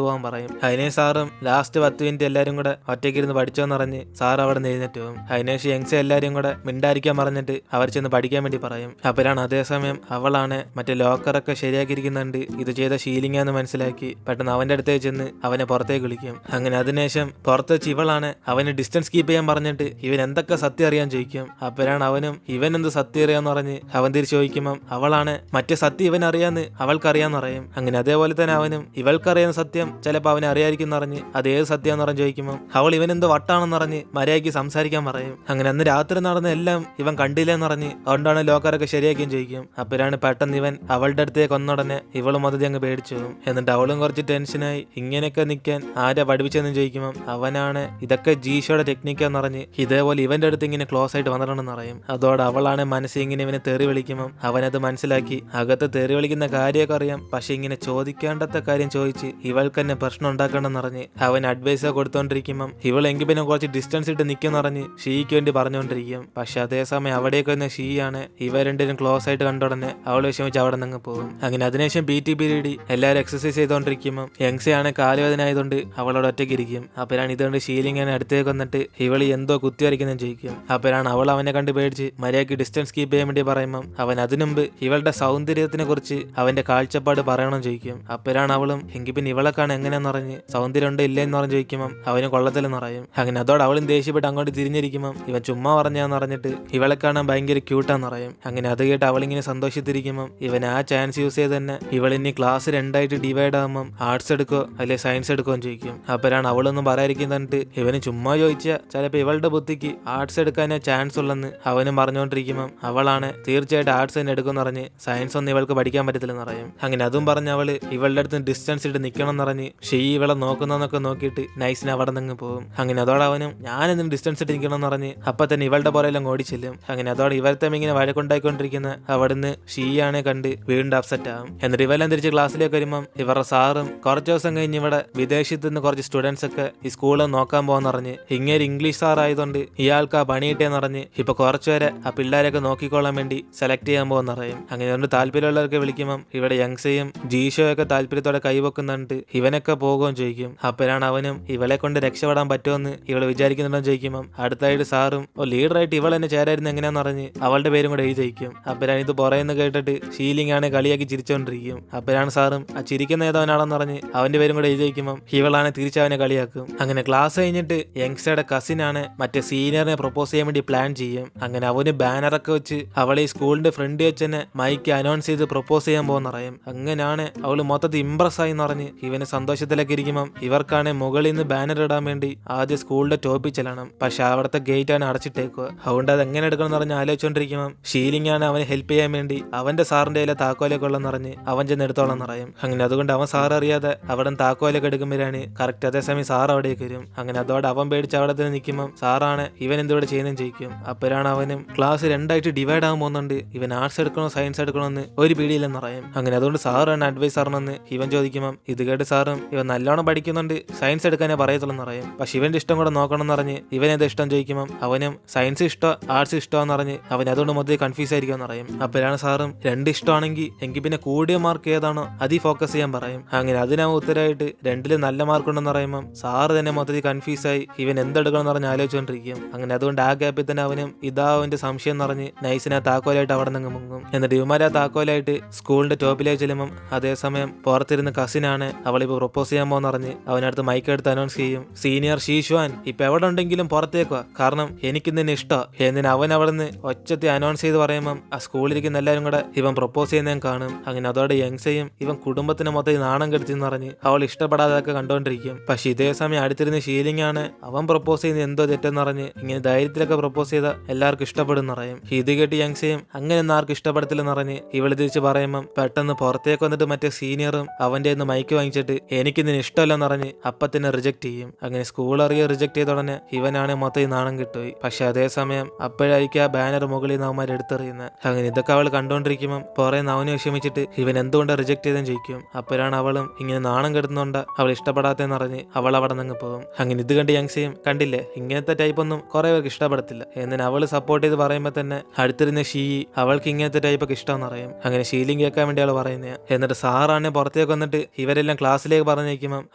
പോകാൻ പറയും. അതിനെ സാറും ലാസ്റ്റ് 10 മിനിറ്റ് എല്ലാവരും കൂടെ ഒറ്റയ്ക്ക് ഇരുന്ന് പഠിച്ചോന്ന് പറഞ്ഞ് സാർ അവിടെ നിന്ന് എഴുന്നേറ്റ് പോകും. അതിനുശേഷം യങ്സ് എല്ലാവരും കൂടെ മിണ്ടായിരിക്കാൻ പറഞ്ഞിട്ട് അവർ ചെന്ന് പഠിക്കാൻ വേണ്ടി പറയും. അപ്പോഴാണ് അതേസമയം അവളാണ് മറ്റേ ലോക്കറൊക്കെ ശരിയാക്കിയിരിക്കുന്നുണ്ട് ഇത് ചെയ്ത ഷീലിംഗാന്ന് മനസ്സിലാക്കി പെട്ടെന്ന് അവന്റെ അടുത്തേക്ക് ചെന്ന് അവനെ പുറത്തേക്ക് വിളിക്കും. അങ്ങനെ അതിനുശേഷം പുറത്ത് വെച്ച് ഇവളാണ് അവന് ഡിസ്റ്റൻസ് കീപ്പ് ചെയ്യാൻ പറഞ്ഞിട്ട് ഇവൻ എന്തൊക്കെ സത്യം അറിയാൻ ചോദിക്കും. അപ്പോഴാണ് അവനും ഇവൻ എന്ത് സത്യം അറിയാന്ന് പറഞ്ഞ് അവൻ തിരിച്ചു ചോദിക്കുമ്പോൾ അവളാണ് മറ്റേ സത്യം ഇവൻ അറിയാന്ന് അവൾക്കറിയാന്ന് പറയും. അങ്ങനെ അതേപോലെ തന്നെ അവനും ഇവൾക്കറിയാവുന്ന സത്യം ചിലപ്പോൾ അവനെ അറിയാതിരിക്കും പറഞ്ഞ് അത് ഏത് സത്യാന്ന് പറഞ്ഞ് ചോദിക്കുമ്പോൾ അവൾ ഇവൻ എന്ത് വട്ടാണെന്ന് പറഞ്ഞ് മര്യാദയ്ക്ക് സംസാരിക്കാൻ പറയും. അങ്ങനെ അന്ന് രാത്രി നടന്ന എല്ലാം ഇവൻ കണ്ടില്ലെന്ന് പറഞ്ഞ് അതുകൊണ്ടാണ് ലോക്കറൊക്കെ ശരിയാക്കിയും ചോദിക്കും. അപ്പോഴാണ് പെട്ടെന്ന് ഇവൻ അവളുടെ അടുത്തേക്ക് ഒന്നുടനെ ഇവളും മൊത്തത്തിൽ അങ്ങ് പേടിച്ചു പോകും. എന്നിട്ട് അവളും കുറച്ച് ടെൻഷനായി ഇങ്ങനെയൊക്കെ നിൽക്കാൻ ആരാ പഠിപ്പിച്ചെന്ന് ചോദിക്കുമ്പോൾ അവനാണ് ഇതൊക്കെ ജീഷോയുടെ ടെക്നിക്കാന്ന് പറഞ്ഞ് ഇതേപോലെ ഇവന്റെ അടുത്ത് ഇങ്ങനെ ക്ലോസ് ആയിട്ട് വന്നിട്ടുണ്ടെന്ന് പറയും. അതോടെ അവളാണ് മനസ്സിൽ ഇങ്ങനെ ഇവനെ തെറി വിളിക്കുമ്പോൾ അവനത് മനസ്സിലാക്കി അകത്ത് തെറി വിളിക്കുന്ന കാര്യമൊക്കെ അറിയാം പക്ഷെ ഇങ്ങനെ ചോദിക്കേണ്ടത്തെ കാര്യം ചോദിച്ച് ഇവൾക്ക് തന്നെ പ്രശ്നം ഉണ്ടാക്കണമെന്ന് പറഞ്ഞ് അവൻ അഡ്വൈസ് കൊടുത്തോണ്ടിരിക്കുമ്പോൾ ഇവളെങ്കിൽ പിന്നെ കുറച്ച് ഡിസ്റ്റൻസ് ഇട്ട് നിൽക്കുമെന്ന് പറഞ്ഞ് ഷീക്ക് വേണ്ടി പറഞ്ഞുകൊണ്ടിരിക്കും. പക്ഷെ അതേസമയം അവിടേക്ക് വന്ന ഷീയാണ് ഇവ രണ്ടുപേരും ക്ലോസ് ആയിട്ട് കണ്ടുടനെ അവൾ വിഷമിച്ച് അവിടെ നിന്ന് പോകും. അങ്ങനെ അതിനുശേഷം PT പീരീഡ് എല്ലാവരും എക്സസൈസ് ചെയ്തോണ്ടിരിക്കുമ്പോൾ യങ്സയാണ് കാലുവേദന ആയതുകൊണ്ട് അവളോട് ഒറ്റയ്ക്ക് ഇരിക്കും. അപ്പോഴാണ് ഇതുകൊണ്ട് ഷീലിങ്ങനെ അടുത്തേക്ക് വന്നിട്ട് ഇവളി എന്തോ കുത്തി വരയ്ക്കുന്നതെന്ന് ചോദിക്കും. അപ്പോഴാണ് അവൾ അവനെ കണ്ട് പേടിച്ച് മര്യാദയ്ക്ക് ഡിസ്റ്റൻസ് കീപ്പ് ചെയ്യാൻ വേണ്ടി പറയുമ്പോൾ അവൻ അതിനുമുമ്പ് ഇവളുടെ സൗന്ദര്യത്തിനെ കുറിച്ച് അവന്റെ കാഴ്ചപ്പാട് പറയണം ചോദിക്കും. അപ്പോഴാണ് അവളും എങ്കിൽ പിന്നെ ഇവളൊക്കെയാണ് എങ്ങനെയാന്ന് പറഞ്ഞ് സൗന്ദര്യം ഉണ്ടോ ഇല്ലെന്ന് പറഞ്ഞ് ചോദിക്കുമ്പോൾ അവന് കൊള്ളത്തില്ലെന്ന് പറയും. അങ്ങനെ അതോടെ അവളും ദേഷ്യപ്പെട്ട് അങ്ങോട്ട് തിരിഞ്ഞിരിക്കുമ്പോൾ ഇവൻ ചുമ്മാ പറഞ്ഞാന്ന് പറഞ്ഞിട്ട് ഇവളെ കാണാൻ ഭയങ്കര ക്യൂട്ടാന്ന് പറയും. അങ്ങനെ അത് കേട്ട് അവളിങ്ങനെ സന്തോഷിച്ചിരിക്കുമ്പോൾ ഇവൻ ആ ചാൻസ് യൂസ് ചെയ്ത് തന്നെ ഇവളിനി ക്ലാസ് രണ്ടായിട്ട് ഡിവൈഡ് ആകുമ്പോൾ ആർട്സ് എടുക്കോ അല്ലെ സയൻസ് എടുക്കോ എന്ന് ചോദിക്കും. അപ്പോഴാണ് അവളൊന്നും പറയാതിരിക്കുന്നിട്ട് ഇവന് ചുമ്മാ ചോദിച്ചാൽ ചിലപ്പോൾ ഇവളുടെ ബുദ്ധിക്ക് ആർട്സ് എടുക്കാനേ ചാൻസ് ഉള്ളെന്ന് അവനും പറഞ്ഞുകൊണ്ടിരിക്കുമ്പോൾ അവളാണ് തീർച്ചയായിട്ടും ആർട്സ് തന്നെ എടുക്കുമെന്ന് പറഞ്ഞ് സയൻസ് ഒന്നും ഇവൾക്ക് പഠിക്കാൻ പറ്റത്തില്ലെന്ന് പറയും. അങ്ങനെ അതും പറഞ്ഞ് അവള് ഇവളുടെ അടുത്ത് ഡിസ്റ്റൻസ് ഇട്ട് നിൽക്കണം എന്ന് പറഞ്ഞ് ഷീ ഇവളെ നോക്കുന്നതൊക്കെ നോക്കിയിട്ട് നൈസിന് അവിടെ നിന്ന് പോകും. അങ്ങനെ അതോടെ അവനും ഞാനെന്തിനും ഡിസ്റ്റൻസ് ഇട്ട് നിൽക്കണം എന്ന് പറഞ്ഞ് അപ്പൊ തന്നെ ഇവളുടെ പുറയെല്ലാം ഓടിച്ചെല്ലും. അങ്ങനെ അതോടെ ഇവരത്തെ ഇങ്ങനെ വഴക്കുണ്ടായിക്കൊണ്ടിരിക്കുന്ന അവിടുന്ന് ഷീയാണെ കണ്ട് വീണ്ടും അപ്സെറ്റ് ആകും. എന്നിട്ട് ഇവരെല്ലാം തിരിച്ച് ക്ലാസ്സിലേക്ക് വരുമ്പം ഇവരുടെ സാറും കുറച്ച് ദിവസം കഴിഞ്ഞ് ഇവിടെ വിദേശത്ത് നിന്ന് കുറച്ച് സ്റ്റുഡൻസ് ഒക്കെ ഈ സ്കൂളിൽ നോക്കാൻ പോകാന്ന് പറഞ്ഞ് ഇങ്ങനെ ഇംഗ്ലീഷ് സാർ ആയതുകൊണ്ട് ഇയാൾക്ക് ആ പണി കിട്ടിയെന്ന് പറഞ്ഞ് ഇപ്പൊ കുറച്ചുപേരെ ആ പിള്ളേരൊക്കെ നോക്കിക്കൊള്ളാൻ വേണ്ടി സെലക്ട് ചെയ്യാൻ പോകുന്ന പറയും. അങ്ങനെ അതുകൊണ്ട് താല്പര്യമുള്ളവർക്ക് വിളിക്കുമ്പം ഇവിടെ യങ്സയും ജീഷോയൊക്കെ താല്പര്യത്തോടെ കൈവെക്കുന്നുണ്ട് ഇവനൊക്കെ പോകുകയും ചോദിക്കും. അപ്പോഴാണ് അവനും ഇവളെ കൊണ്ട് രക്ഷപ്പെടാൻ പറ്റുമെന്ന് ഇവള് വിചാരിക്കുന്നുണ്ടോ ചോദിക്കുമ്പോൾ അടുത്തായിട്ട് സാറും ലീഡറായിട്ട് ഇവൾ തന്നെ ചേരായിരുന്നു എങ്ങനെയാന്ന് പറഞ്ഞ് അവളുടെ പേരും കൂടെ എഴുതിയിരിക്കും. അപ്പോഴാണ് ഇത് പറയുന്ന കേട്ടിട്ട് ഷീലിംഗ് ആണ് കളിയാക്കി ചിരിച്ചോണ്ടിരിക്കും. അപ്പോഴാണ് സാറും ആ ചിരിക്കുന്ന ഏതവനാണെന്ന് പറഞ്ഞ് അവന്റെ പേരും കൂടെ എഴുതിയിരിക്കുമ്പോൾ ഇവളാണ് തിരിച്ചവനെ കളിയാക്കും. അങ്ങനെ ക്ലാസ് കഴിഞ്ഞിട്ട് യങ്സ്റ്ററുടെ കസിനാണ് മറ്റേ സീനിയറിനെ പ്രൊപ്പോസ് ചെയ്യാൻ വേണ്ടി പ്ലാൻ ചെയ്യും. അങ്ങനെ അവന് ബാനറൊക്കെ വെച്ച് അവളെ ഈ സ്കൂളിന്റെ ഫ്രണ്ട് വെച്ച് തന്നെ മൈക്ക് അനൗൺസ് ചെയ്ത് പ്രൊപ്പോസ് ചെയ്യാൻ പോകുന്ന പറയും. അങ്ങനെയാണ് അവള് മൊത്തത്തിൽ ഇംപ്രസ് ആയി പറഞ്ഞ് ഇവന് സന്തോഷത്തിലൊക്കെ ഇരിക്കുമ്പോൾ ഇവർക്കാണ് മുകളിൽ നിന്ന് ബാനർ ഇടാൻ വേണ്ടി ആദ്യം സ്കൂളിന്റെ ടോപ്പിൽ ചെല്ലണം. പക്ഷെ അവിടുത്തെ ഗേറ്റ് ആണ് അടച്ചിട്ടേക്കുക. അതുകൊണ്ട് അത് എങ്ങനെ എടുക്കണം എന്ന് പറഞ്ഞ് ആലോചിച്ചോണ്ടിരിക്കുമ്പോൾ ഷീലിംഗ് ആണ് അവനെ ഹെൽപ്പ് ചെയ്യാൻ വേണ്ടി അവന്റെ സാറിന്റെ കയ്യിലെ താക്കോലൊക്കെ ഉള്ളെന്ന് പറഞ്ഞ് അവൻ ചെന്ന് എടുത്തോളം പറയും. അങ്ങനെ അതുകൊണ്ട് അവൻ സാർ അറിയാതെ അവിടെ താക്കോലൊക്കെ എടുക്കുമ്പോഴാണ് കറക്റ്റ് അതേസമയം സാർ അവിടേക്ക് വരും. അങ്ങനെ അതോടെ അവൻ പേടിച്ച് അവിടെ തന്നെ നിൽക്കുമ്പോൾ സാറാണ് ഇവൻ എന്തുകൂടെ ചെയ്യുന്നതെന്ന് ചോദിക്കും. അപ്പോഴാണ് അവനും ക്ലാസ് രണ്ടായിട്ട് ഡിവൈഡ് ആകാൻ പോകുന്നുണ്ട്, ഇവൻ ആർട്സ് എടുക്കണോ സയൻസ് എടുക്കണോ എന്ന് ഒരു പിടിയില്ലെന്ന് പറയും. അങ്ങനെ അതുകൊണ്ട് സാറാണ് അഡ്വൈസ് ആണെന്ന് ഇവൻ ചോദിക്കുമ്പോൾ ഇത് കേട്ട് സാറും ഇവൻ നല്ലോണം പഠിക്കുന്നുണ്ട്, സയൻസ് എടുക്കാനേ പറയത്തുള്ളൂ പറയും. പക്ഷെ ഇവന്റെ ഇഷ്ടം കൂടെ നോക്കണം എന്ന് പറഞ്ഞ് ഇവൻ എന്താ ഇഷ്ടം ചോദിക്കുമ്പോൾ അവനും സയൻസ് ഇഷ്ടോ ആർട്സ് ഇഷ്ടമാന്ന് പറഞ്ഞ് അവൻ അതുകൊണ്ട് മൊത്തത്തിൽ കൺഫ്യൂസ് ആയിരിക്കുമെന്ന് പറയും. അപ്പോഴാണ് സാറും രണ്ട് ഇഷ്ടമാണെങ്കിൽ എങ്കിൽ പിന്നെ കൂടിയ മാർക്ക് ഏതാണോ അതിൽ ഫോക്കസ് ചെയ്യാൻ പറയും. അങ്ങനെ അതിനാവും ഉത്തരമായിട്ട് രണ്ടില് നല്ല മാർക്ക് ഉണ്ടെന്ന് പറയുമ്പോൾ സാറ് തന്നെ മൊത്തത്തിൽ കൺഫ്യൂസ് ആയി ഇവൻ എന്തെടുക്കണം എന്ന് പറഞ്ഞ് ആലോചിച്ചുകൊണ്ടിരിക്കും. അങ്ങനെ അതുകൊണ്ട് ആ ഗ്യാപ്പിൽ തന്നെ അവനും ഇതാ അവന്റെ സംശയം എന്ന് പറഞ്ഞ് നൈസിനെ താക്കോലായിട്ട് അവിടെ നിന്ന് മുങ്ങും. എന്നിട്ട് ഇവന്മാരെ താക്കോലായിട്ട് സ്കൂളിന്റെ ടോപ്പിലേക്ക് ചെല്ലുമ്പോൾ അതേസമയം പുറത്തിരുന്ന് കസിനാണ് അവളിപ്പോ പ്രൊപ്പോസ് ചെയ്യാൻ പോകുന്ന പറഞ്ഞ് അവനടുത്ത് മൈക്ക് എടുത്ത് അനൗൺസ് ചെയ്യും. സീനിയർ ഷീഷ്വാൻ ഇപ്പൊ എവിടെ ഉണ്ടെങ്കിലും പുറത്തേക്കുക, കാരണം എനിക്ക് നിന്നെ ഇഷ്ടം എന്നിന് അവൻ അവിടെ നിന്ന് ഒച്ചത്തി അനൗൺസ് ചെയ്ത് പറയുമ്പം ആ സ്കൂളിലിരിക്കുന്ന എല്ലാവരും കൂടെ ഇവൻ പ്രൊപ്പോസ് ചെയ്യുന്നതും കാണും. അങ്ങനെ അതോടെ യങ്സയും ഇവൻ കുടുംബത്തിന് മൊത്തം നാണം കെടുത്തിന്ന് പറഞ്ഞ് അവൾ ഇഷ്ടപ്പെടാതൊക്കെ കണ്ടോണ്ടിരിക്കും. പക്ഷെ ഇതേ സമയം അടുത്തിരുന്ന് ഷീലിംഗ് ആണ് അവൻ പ്രൊപ്പോസ് ചെയ്യുന്നത് എന്തോ തെറ്റെന്ന് പറഞ്ഞ് ഇങ്ങനെ ധൈര്യത്തിലൊക്കെ പ്രൊപ്പോസ് ചെയ്ത എല്ലാവർക്കും ഇഷ്ടപ്പെടുന്ന പറയും. ഇത് കേട്ട് യങ്സയും അങ്ങനെ ഒന്നും ആർക്കും ഇഷ്ടപ്പെടത്തില്ലെന്ന് പറഞ്ഞ് ഇവള് തിരിച്ച് പറയുമ്പം പെട്ടെന്ന് പുറത്തേക്ക് വന്നിട്ട് മറ്റേ സീനിയറും അവന്റെ മൈക്ക് വാങ്ങിച്ചിട്ട് എനിക്ക് നിന്നെ ഇഷ്ടമല്ലെന്ന് പറഞ്ഞ് അപ്പൊ തന്നെ റിജക്ട് ചെയ്യും. അങ്ങനെ സ്കൂൾ അറിയ റിജക്ട് ചെയ്ത ഉടനെ ഇവനാണ് മൊത്തം നാണം കിട്ടുപോയി. പക്ഷെ അതേസമയം അപ്പോഴായിരിക്കും ആ ബാനർ മുകളിൽ നിന്ന് അവന്മാർ എടുത്തെറിയുന്നത്. അങ്ങനെ ഇതൊക്കെ അവൾ കണ്ടോണ്ടിരിക്കുമ്പോൾ പുറേന്ന് അവനെ വിഷമിച്ചിട്ട് ഇവൻ എന്തുകൊണ്ടാണ് റിജക്ട് ചെയ്തെന്ന് ചോദിക്കും. അപ്പോഴാണ് അവളും ഇങ്ങനെ നാണം കെടുന്നുണ്ട് അവൾ ഇഷ്ടപ്പെടാത്തെന്ന് പറഞ്ഞ് അവൾ അവിടെ നിന്ന് പോകും. അങ്ങനെ ഇത് കണ്ട് യങ്സയും കണ്ടില്ലേ ഇങ്ങനത്തെ ടൈപ്പ് ഒന്നും കുറെ പേർക്ക് ഇഷ്ടപ്പെടത്തില്ല എന്നിന് അവള് സപ്പോർട്ട് ചെയ്ത് പറയുമ്പോൾ തന്നെ അടുത്തിരുന്ന ഷീ അവൾക്ക് ഇങ്ങനത്തെ ടൈപ്പൊക്കെ ഇഷ്ടമെന്ന് പറയും. അങ്ങനെ ഷീലിംഗ് കേൾക്കാൻ വേണ്ടി അവൾ പറയുന്നത്. എന്നിട്ട് സാറാണ് പുറത്തേക്ക് വന്നിട്ട് ഇവരെല്ലാം ക്ലാസ്സിലേക്ക് പറഞ്ഞേക്കുമ്പോൾ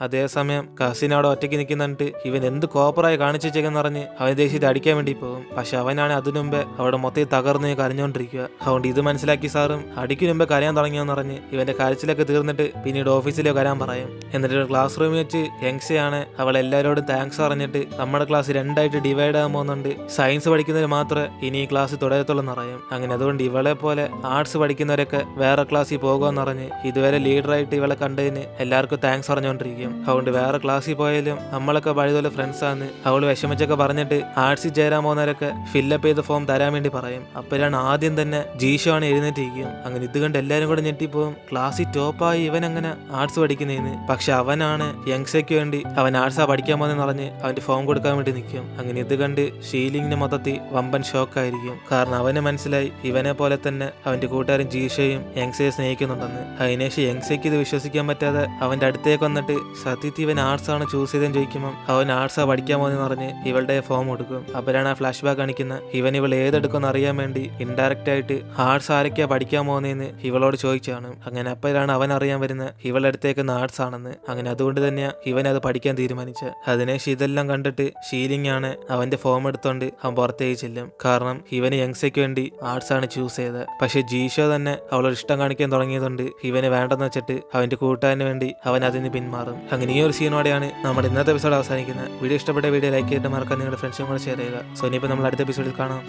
അതേസമയം കസിൻ അവിടെ ഒറ്റയ്ക്ക് നിൽക്കുന്നിട്ട് ഇവൻ എന്ത് കോപ്പറായി കാണിച്ചു വെച്ചേക്കെന്ന് പറഞ്ഞ് അവൻ ദേഷ്യത്തെ അടിക്കാൻ വേണ്ടി പോകും. പക്ഷെ അവനാണ് അതിനു മുമ്പേ അവിടെ മൊത്തം തകർന്ന് കരഞ്ഞോണ്ടിരിക്കുക. അതുകൊണ്ട് ഇത് മനസ്സിലാക്കി സാറും അടിക്കു മുമ്പേ കരയാൻ തുടങ്ങിയെന്ന് പറഞ്ഞ് ഇവന്റെ കരച്ചിലൊക്കെ തീർന്നിട്ട് പിന്നീട് ഓഫീസിലേക്ക് വരാൻ പറയും. എന്നിട്ട് ക്ലാസ് റൂമിൽ വെച്ച് യങ്സയാണ് അവൾ എല്ലാവരോടും താങ്ക്സ് പറഞ്ഞിട്ട് നമ്മുടെ ക്ലാസ് രണ്ടായിട്ട് ഡിവൈഡ് ആകാൻ പോകുന്നുണ്ട്, സയൻസ് പഠിക്കുന്നവർ മാത്രമേ ഇനി ഈ ക്ലാസ് തുടരത്തുള്ളൂ പറയും. അങ്ങനെ അതുകൊണ്ട് ഇവളെ പോലെ ആർട്സ് പഠിക്കുന്നവരൊക്കെ വേറെ ക്ലാസ്സിൽ പോകുമെന്ന് പറഞ്ഞ് ഇതുവരെ ലീഡറായിട്ട് ഇവളെ കണ്ടതിന് എല്ലാവർക്കും താങ്ക്സ് പറഞ്ഞുകൊണ്ടിരിക്കും. അതുകൊണ്ട് വേറെ ക്ലാസ്സിൽ പോയാലും നമ്മളൊക്കെ വഴിതുപോലെ ഫ്രണ്ട്സ് ആണ് അവൾ വിഷമിച്ചൊക്കെ പറഞ്ഞിട്ട് ആർട്സിൽ ചേരാൻ പോകുന്നവരൊക്കെ ഫില്ലപ്പ് ചെയ്ത ഫോം തരാൻ വേണ്ടി പറയും. അപ്പോഴാണ് ആദ്യം തന്നെ ജീഷോ ആണ് എഴുന്നേറ്റിരിക്കും. അങ്ങനെ ഇത് കണ്ട് എല്ലാവരും കൂടെ ഞെട്ടിപ്പോവും. ക്ലാസ്സിൽ ടോപ്പായി ഇവൻ അങ്ങനെ ആർട്സ് പഠിക്കുന്നതിന്. പക്ഷെ അവനാണ് യങ്സയ്ക്ക് വേണ്ടി അവൻ ആർട്സാ പഠിക്കാൻ പോകുന്നതെന്ന് പറഞ്ഞ് അവന്റെ ഫോം കൊടുക്കാൻ വേണ്ടി നിൽക്കും. അങ്ങനെ ഇത് കണ്ട് ഷീലിംഗിന് മൊത്തത്തിൽ വമ്പൻ ഷോക്കായിരിക്കും. കാരണം അവന് മനസ്സിലായി ഇവനെ പോലെ തന്നെ അവന്റെ കൂട്ടുകാരൻ ജീഷയും യങ്സയെ സ്നേഹിക്കുന്നുണ്ടെന്ന്. അതിനേശം യങ്സയ്ക്ക് ഇത് വിശ്വസിക്കാൻ പറ്റാതെ അവന്റെ അടുത്തേക്ക് വന്നിട്ട് സത്യത്തിൽ ഇവൻ ആർട്സ് ആണ് ചൂസ് ചെയ്തെന്ന് ചോദിക്കുമ്പോൾ അവൻ ആർട്സാ പഠിക്കാൻ പോകുന്നതെന്ന് പറഞ്ഞ് ഇവളുടെ ഫോം കൊടുക്കും. അപ്പോഴാണ് ആ ഫ്ലാഷ് ബാക്ക് കാണിക്കുന്ന ഇവൾ ഏതെടുക്കുമെന്ന് അറിയാൻ വേണ്ടി ഇൻഡയറക്റ്റ് ആയിട്ട് ആർട്സ് ആരൊക്കെയാ പഠിക്കാൻ പോകുന്നതെന്ന് ഇവളോട് ചോദിച്ചാണ്. അങ്ങനെ അപ്പോഴാണ് അവൻ അറിയാൻ വരുന്നത് ഇവളുടെ അടുത്തേക്ക് ആർട്സ് ആണെന്ന്. അങ്ങനെ അതുകൊണ്ട് തന്നെയാ ഇവൻ അത് പഠിക്കാൻ തീരുമാനിച്ചത്. അതിനേശം ഇതെല്ലാം കണ്ടിട്ട് ഷീലിംഗ് ആണ് അവന്റെ ഫോം എടുത്തോണ്ട് അവൻ പുറത്തേക്ക് ചെല്ലും. കാരണം ഇവന് യങ്സയ്ക്ക് വേണ്ടി ആർട്സ് ആണ് ചൂസ് ചെയ്തത്. പക്ഷെ ജീഷോ തന്നെ അവളോട് ഇഷ്ടം കാണിക്കാൻ തുടങ്ങിയതുകൊണ്ട് ഇവന് വേണ്ടെന്ന് വെച്ചിട്ട് അവന്റെ കൂട്ടുകാരന് വേണ്ടി അവൻ അതിന് പിന്മാറും. അങ്ങനെ ഈ ഒരു സീനോടെയാണ് നമ്മുടെ ഇന്നത്തെ എപ്പിസോഡ് അവസാനിക്കുന്നത്. വീഡിയോ ഇഷ്ടപ്പെട്ട വീഡിയോ ലൈക്ക് ചെയ്തിട്ട് മറക്കാൻ നിങ്ങളുടെ ഫ്രണ്ട്സും കൂടെ ഷെയർ ചെയ്യുക. സോ ഇനിയിപ്പോൾ നമ്മൾ അടുത്ത എപ്പിസോഡിൽ കാണാം.